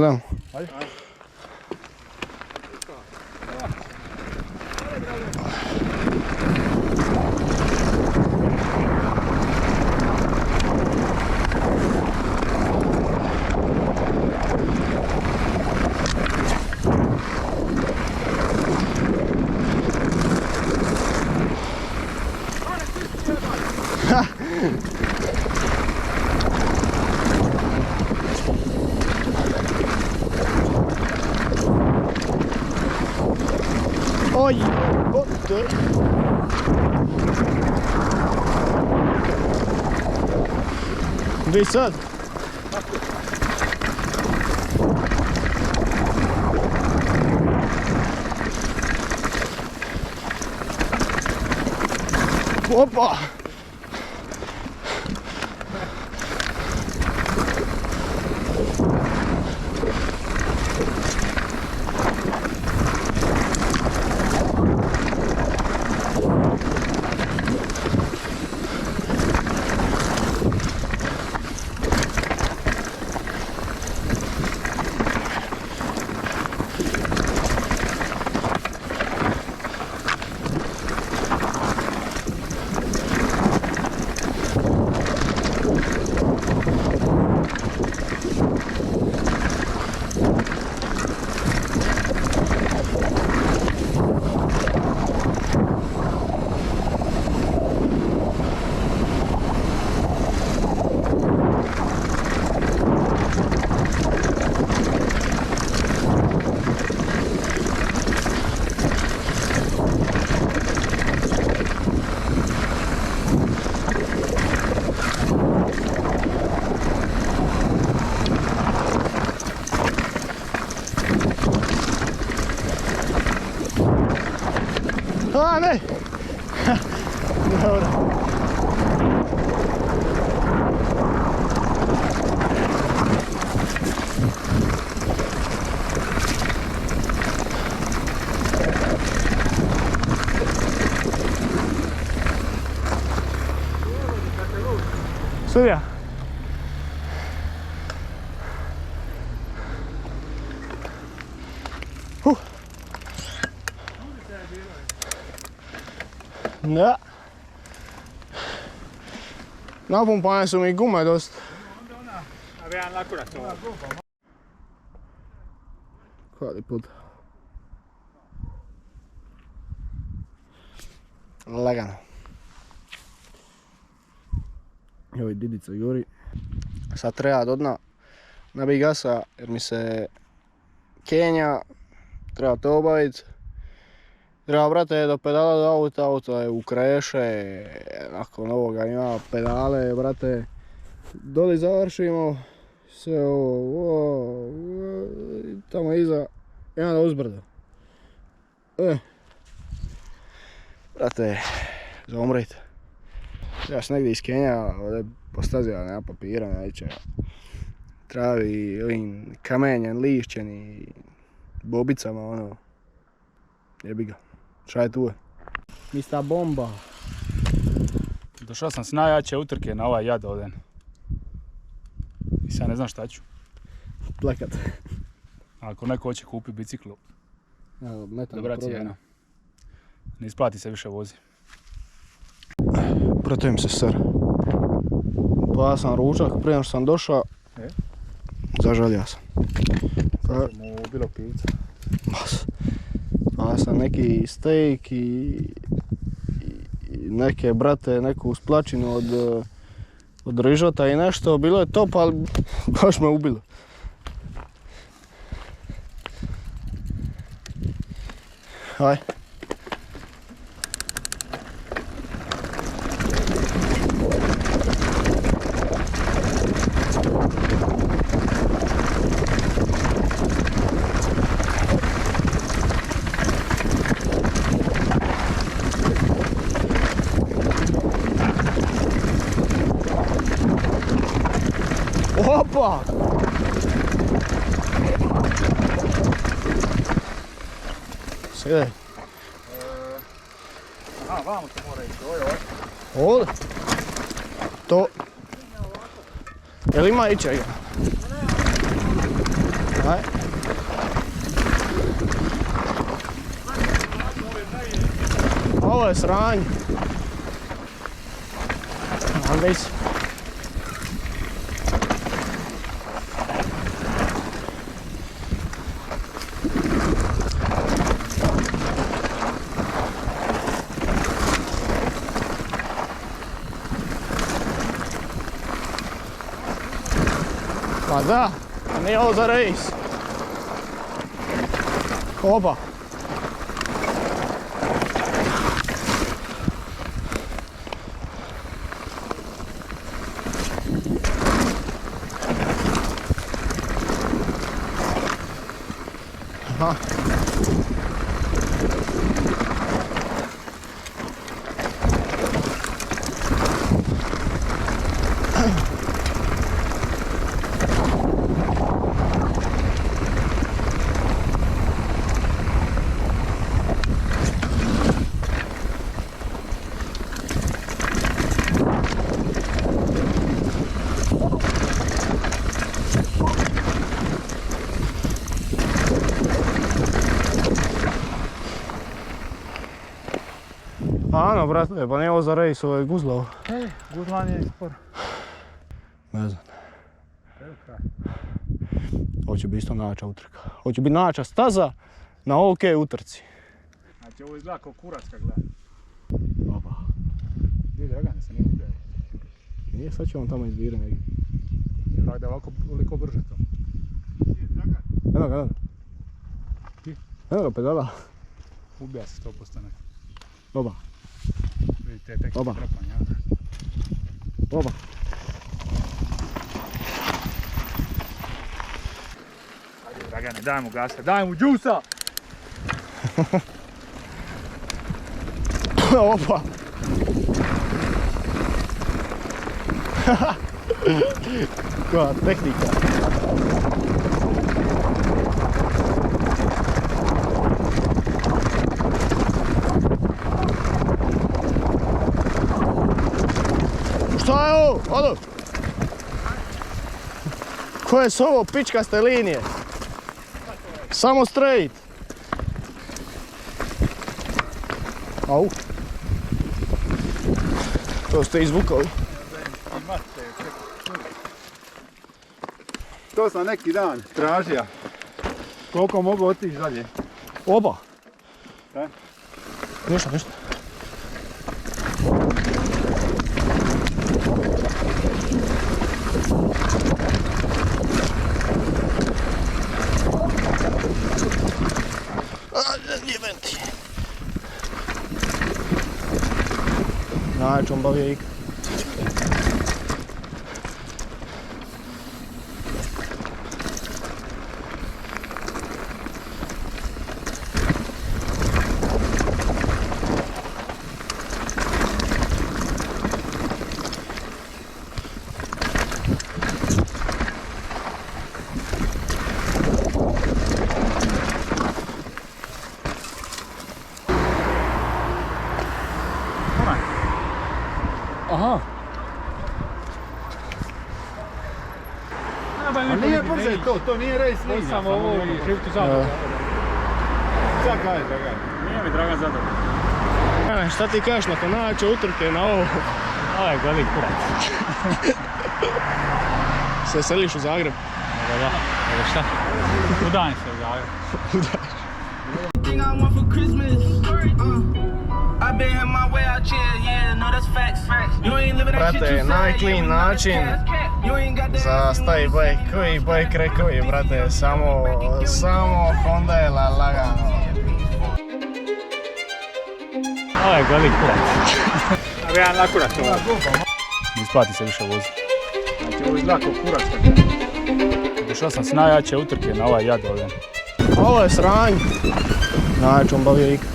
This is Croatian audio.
Krenemo. Ajde. Oj, botte. Vi sad? Opa! A ne! Dobro. Sudija. Da. Napumpane su mi gume dosta. Hvali put. Lagano. Evo i Didica juri. Sad treba do dna nabij gasa jer mi se Kenja. Treba to obaviti. Treba, brate, do pedala do auta, auto je u kreše, nakon ovoga ima pedale, brate. Doli završimo, sve ovo, tamo iza, jedan uzbrdo. Brate, za umrit. Ja sam negdje iz Kenja, ovdje postazija, nema papira, nema ničega. Travi ovim kamenjem, lišćen i bobicama, ono, jebi ga. Šta je tu je? Mista bomba. Došao sam s najjače utrke na ovaj jad ovdje. I sad ne znam šta ću. Plakat. Ako neko hoće kupiti biciklu, Evo, dobra cijena. Ne isplati se više vozi. Protivim se sir. Pa sam ručak, prije nego što sam došao, zažalio sam. Sad ćemo bilo pivca. Pa sam neki steak i neke, brate, neku splačinu od rižota i nešto, bilo je top, ali baš me ubilo. Aj. Opa! Sjedaj. Aha, vamo to mora ići, ovo. Ovdje? To... Jel ima ičega? Aj. Ovo je sranj. Andejs. Pa da, a nije ovo za rejs. Oba. Aha. Ano, brate, pa nije ovo za rejs, ovo je guzlavo. Guzlan je spor. Ne znam. Ovo će biti isto najjača utrka. Ovo će biti najjača staza na OK utrci. Znači ovo izgleda kao kurac kad gledam. Opa. Gdje je Dragan, se nije vidio? Nije, sad će on tamo izvire negdje. Nije vrak da je ovako brže to. Gdje je Dragan? Eno ga, eno ga. Ti? Eno ga pedala. Ubija se 100% nek. Oba. Vidite, tek Oba. trepanja. Oba. Ajde Dragane, daj mu gasa, daj mu džusa! Opa. Koja tehnika. Šta je ovo? Odo! Koje su ovo pičkaste linije? Samo straight. Au. To ste izvukali. To sam neki dan tražio. Koliko mogu otići dalje? Oba. E? Ništa, ništa. Najjača on bavio ikad. Aha. A nije brže to nije rejs linija. To sam ovo i šriftu zadovoljno. Šta kaže Dragan? Nije mi Dragan zadovoljno. Šta ti kažeš nakon najjače utrke na ovo? Ovo je goli kurac. Se seliš u Zagreb? Da, šta? Udajem se u Zagreb. Thing I want for Christmas. I been had my way out here, yeah, no that's facts. You ain't living that shit Brate, you said. najclean način You ain't got that. za stavi bike. Koji bike rekovi, brate, samo Honda je lagano. Ovo je goli kurac. A ja na kurac ovo. Ne isplati se više voziti. Znači ovo izgleda kao kurac kad gledam. Došao sam s najjače utrke na ovaj jad ovdje. Ovo je sranj. Najjača on bavio ikad.